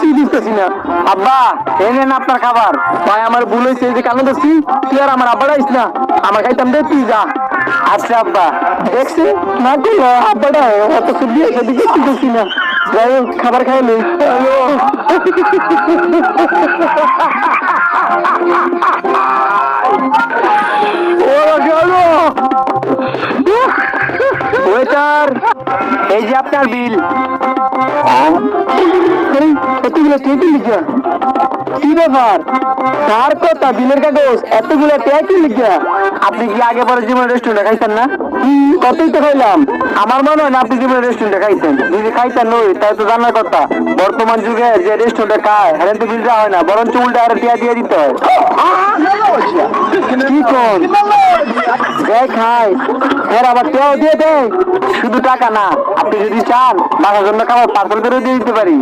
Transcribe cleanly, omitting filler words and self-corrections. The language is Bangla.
কিছুই দিতেছি না। আব্বা এই নেন আপনার খাবার। ভাই আমার ভুল হয়েছে, এই যে কানে ধরছি, তুই আর আমার আব্বাটা আইস না, আমার খাইতাম দে, তুই যা। আচ্ছা আব্বা। দেখছি না করলো আব্বাটা অত সুবিধা সেদিকে দিতেছি না। যাই হোক খাবার খাইলে ওয়েটার, এই যে আপনার বিল। এতগুলো টেবিল লিখা কি ব্যাপার? তার কথা বিলের কাগজ এতগুলো ট্যাকি লিখা। আপনি কি আগে পরে জীবনে রেস্টুরেন্টে খাইছেন না? কতই তো খাইলাম। আমার মনে হয় না আপনি জীবনে রেস্টুরেন্টে খাইছেন। যদি খাইতেন নই তাই তো জানার কথা। বর্তমান যুগে যে রেস্টুরেন্টে খায় হেরেন তো বিল দেওয়া হয় না, বরঞ্চ উল্টা আরো টিয়া দিয়ে দিতে হয়। কি কোন দেয় খায়, এর আবার টিয়াও দিয়ে দেয়। শুধু টাকা না, আপনি যদি চান বাসার জন্য খাবার পার্সেল করে দিয়ে দিতে পারি।